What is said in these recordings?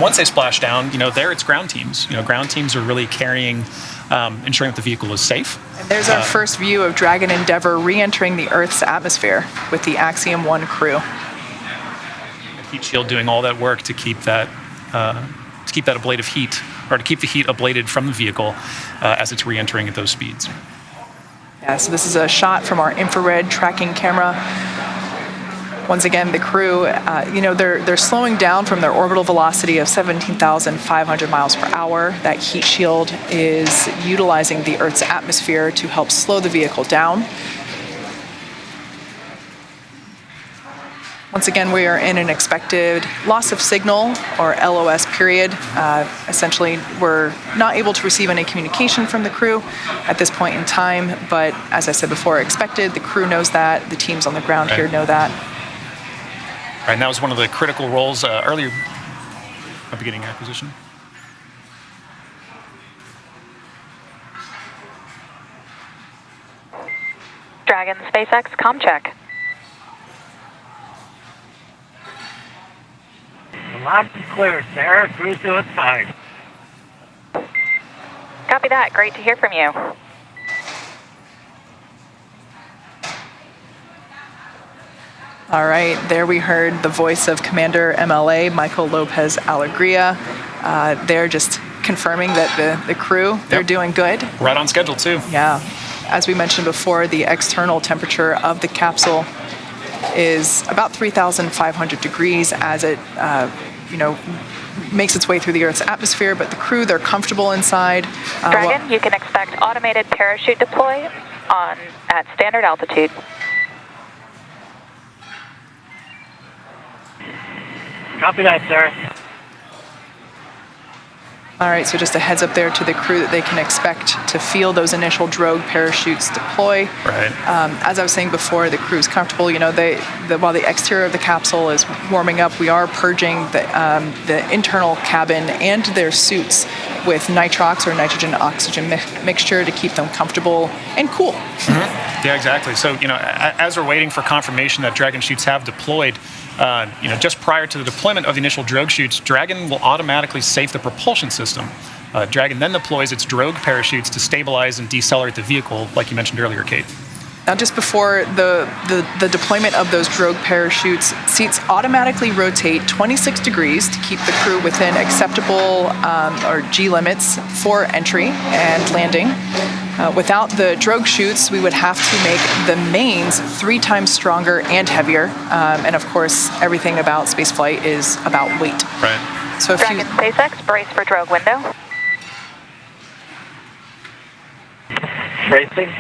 once they splash down, there it's ground teams. Ground teams are really carrying, ensuring that the vehicle is safe. And there's our first view of Dragon Endeavour re-entering the Earth's atmosphere with the Axiom 1 crew. Heat shield doing all that work to keep that ablative heat, or to keep the heat ablated from the vehicle as it's re-entering at those speeds. Yeah, so this is a shot from our infrared tracking camera. Once again, the crew, they're slowing down from their orbital velocity of 17,500 miles per hour. That heat shield is utilizing the Earth's atmosphere to help slow the vehicle down. Once again, we are in an expected loss of signal, or LOS period. Essentially, we're not able to receive any communication from the crew at this point in time, but as I said before, expected. The crew knows that. The teams on the ground here know that. Right, and that was one of the critical roles earlier at beginning acquisition. Dragon SpaceX comm check. Loud and clear, Sarah. Cruise doing fine. Copy that. Great to hear from you. All right, there we heard the voice of Commander Michael López-Alegría. They're just confirming that the crew, they're doing good. Right on schedule, too. Yeah. As we mentioned before, the external temperature of the capsule is about 3,500 degrees as it, makes its way through the Earth's atmosphere, but the crew, they're comfortable inside. Dragon, you can expect automated parachute deploy at standard altitude. Copy that, sir. All right, so just a heads up there to the crew that they can expect to feel those initial drogue parachutes deploy. Right. As I was saying before, the crew's comfortable. While the exterior of the capsule is warming up, we are purging the internal cabin and their suits with nitrox or nitrogen oxygen mixture to keep them comfortable and cool. Mm-hmm. Yeah, exactly. So, as we're waiting for confirmation that Dragon chutes have deployed, just prior to the deployment of the initial drogue chutes, Dragon will automatically safe the propulsion system. Dragon then deploys its drogue parachutes to stabilize and decelerate the vehicle, like you mentioned earlier, Kate. Now, just before the deployment of those drogue parachutes, seats automatically rotate 26 degrees to keep the crew within acceptable or G limits for entry and landing. Without the drogue chutes, we would have to make the mains 3 times stronger and heavier. And of course, everything about spaceflight is about weight. Right. So Dragon SpaceX, brace for drogue window. Bracing.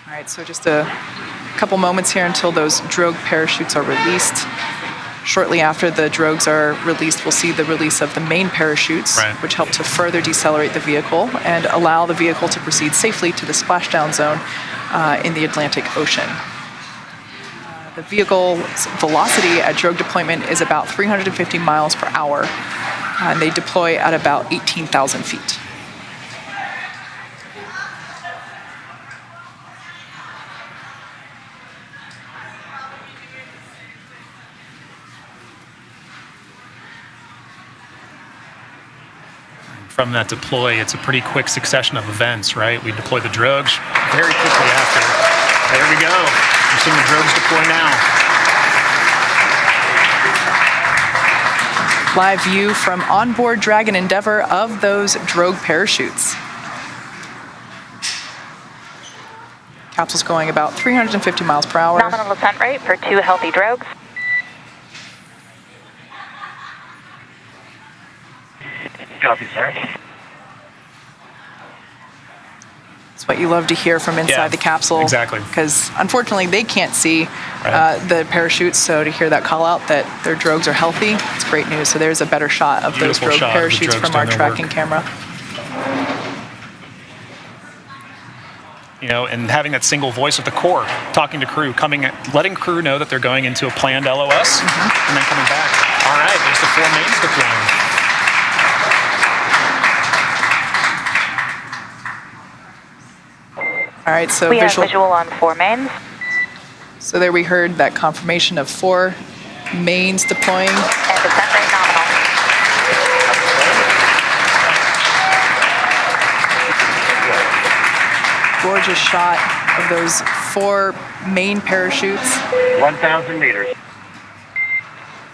All right, so just a couple moments here until those drogue parachutes are released. Shortly after the drogues are released, we'll see the release of the main parachutes, which help to further decelerate the vehicle and allow the vehicle to proceed safely to the splashdown zone in the Atlantic Ocean. The vehicle's velocity at drogue deployment is about 350 miles per hour, and they deploy at about 18,000 feet. From that deploy, it's a pretty quick succession of events, right? We deploy the drogues very quickly after. There we go. We're seeing the drogues deploy now. Live view from onboard Dragon Endeavour of those drogue parachutes. Capsule's going about 350 miles per hour. Nominal ascent rate for 2 healthy drogues. Copy, sir. It's what you love to hear from inside the capsule. Exactly. Because unfortunately they can't see the parachutes, so to hear that call out that their drogues are healthy, it's great news. So there's a better shot of those drogue parachutes from our tracking camera. And having that single voice of the core, talking to crew, letting crew know that they're going into a planned LOS, and then coming back. All right, there's the 4 mains deploying. All right, so we have visual on 4 mains. So there we heard that confirmation of 4 Mains deploying. And descent rate nominal. Gorgeous shot of those 4 main parachutes. 1,000 meters.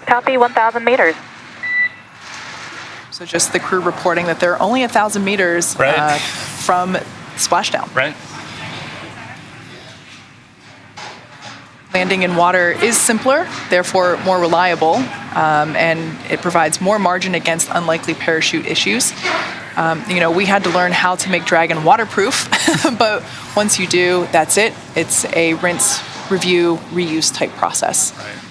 Copy, 1,000 meters. So just the crew reporting that they're only 1,000 meters Right. from splashdown. Right. Landing in water is simpler, therefore more reliable, and it provides more margin against unlikely parachute issues. We had to learn how to make Dragon waterproof, but once you do, that's it. It's a rinse, review, reuse type process. Right.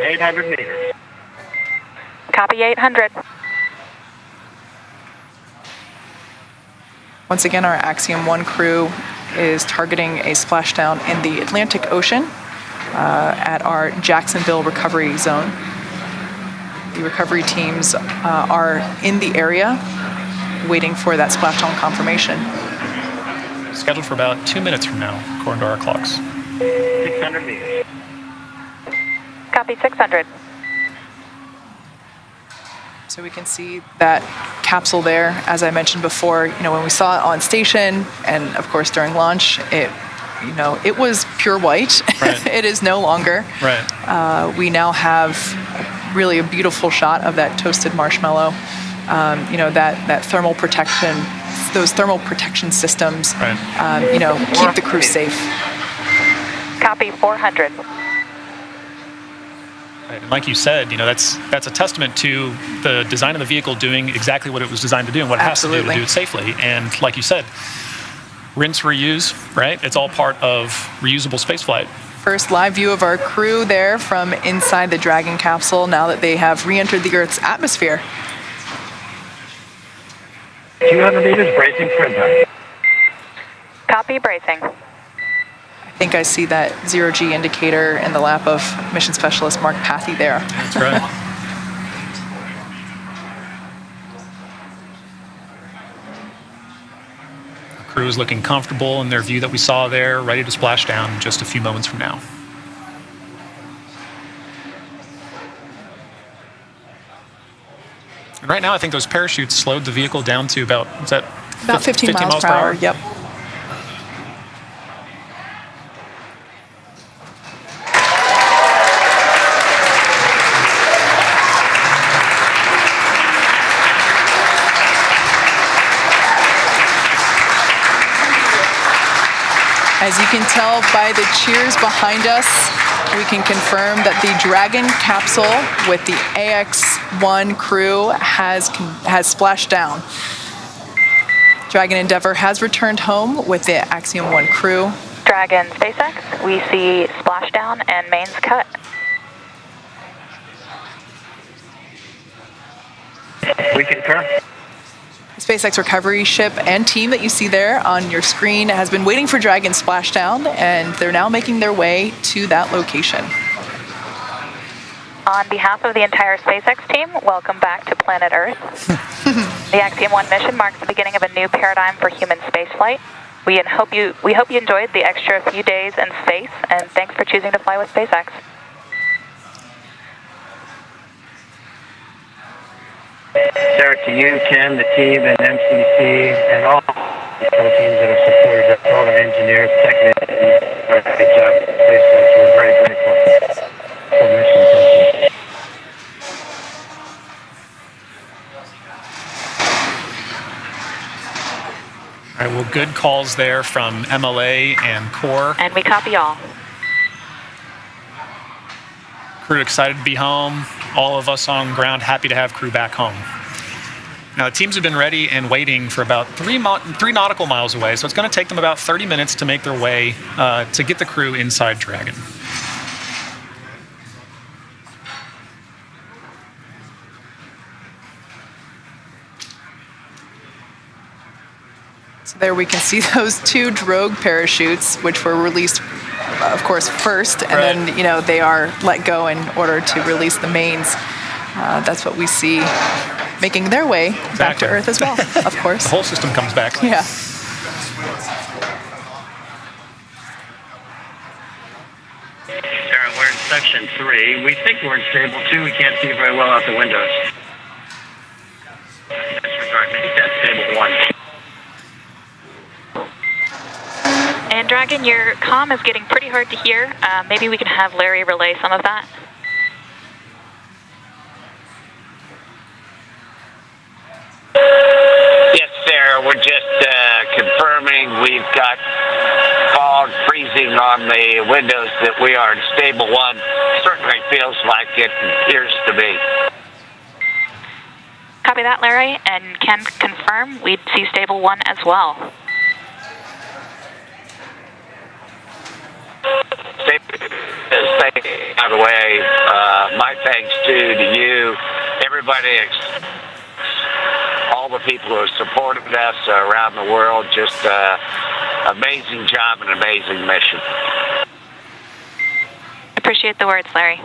800 meters. Copy, 800. Once again, our Axiom 1 crew is targeting a splashdown in the Atlantic Ocean at our Jacksonville recovery zone. The recovery teams are in the area waiting for that splashdown confirmation. Scheduled for about 2 minutes from now, according to our clocks. 600 meters. Copy, 600. So we can see that capsule there, as I mentioned before, when we saw it on station and of course during launch, it was pure white. Right. It is no longer. Right. We now have really a beautiful shot of that toasted marshmallow. That thermal protection, those thermal protection systems, Right. keep the crew safe. Copy, 400. Right. And like you said, that's a testament to the design of the vehicle doing exactly what it was designed to do and what it has to do to do it safely. And like you said, rinse, reuse, right? It's all part of reusable spaceflight. First live view of our crew there from inside the Dragon capsule now that they have re-entered the Earth's atmosphere. 200 meters, bracing for impact. Copy, bracing. I think I see that 0G indicator in the lap of Mission Specialist Mark Pathy there. That's right. The crew is looking comfortable in their view that we saw there, ready to splash down just a few moments from now. And right now, I think those parachutes slowed the vehicle down to about 15 miles per hour? Yep. As you can tell by the cheers behind us, we can confirm that the Dragon capsule with the AX-1 crew has splashed down. Dragon Endeavour has returned home with the Axiom 1 crew. Dragon SpaceX, we see splashdown and mains cut. We concur. The SpaceX recovery ship and team that you see there on your screen has been waiting for Dragon splashdown, and they're now making their way to that location. On behalf of the entire SpaceX team, welcome back to planet Earth. The Axiom 1 mission marks the beginning of a new paradigm for human spaceflight. We hope you enjoyed the extra few days in space, and thanks for choosing to fly with SpaceX. Sarah, to you, Ken, the team, and MCC, and all the teams that have supported us, all the engineers, technicians, great job at SpaceX. We're very grateful for mission. Thank you. All right, well, good calls there from MLA and Core. And we copy all. Crew excited to be home. All of us on ground happy to have crew back home. Now, the teams have been ready and waiting for about 3 nautical miles away, so it's going to take them about 30 minutes to make their way to get the crew inside Dragon. So there we can see those 2 drogue parachutes, which were released, of course, first, and then they are let go in order to release the mains. That's what we see making their way back to Earth as well, of course. The whole system comes back. Yeah. Sarah, we're in section 3. We think we're in stable 2. We can't see very well out the windows. Disregard, maybe that's stable 1. And Dragon, your comm is getting pretty hard to hear. Maybe we can have Larry relay some of that. Yes, Sarah, we're just confirming we've got fog freezing on the windows that we are in stable 1. Certainly feels like it appears to be. Copy that, Larry, and can confirm we'd see stable 1 as well. By the way, my thanks to you, everybody, all the people who have supported us around the world. Just amazing job and amazing mission. Appreciate the words, Larry.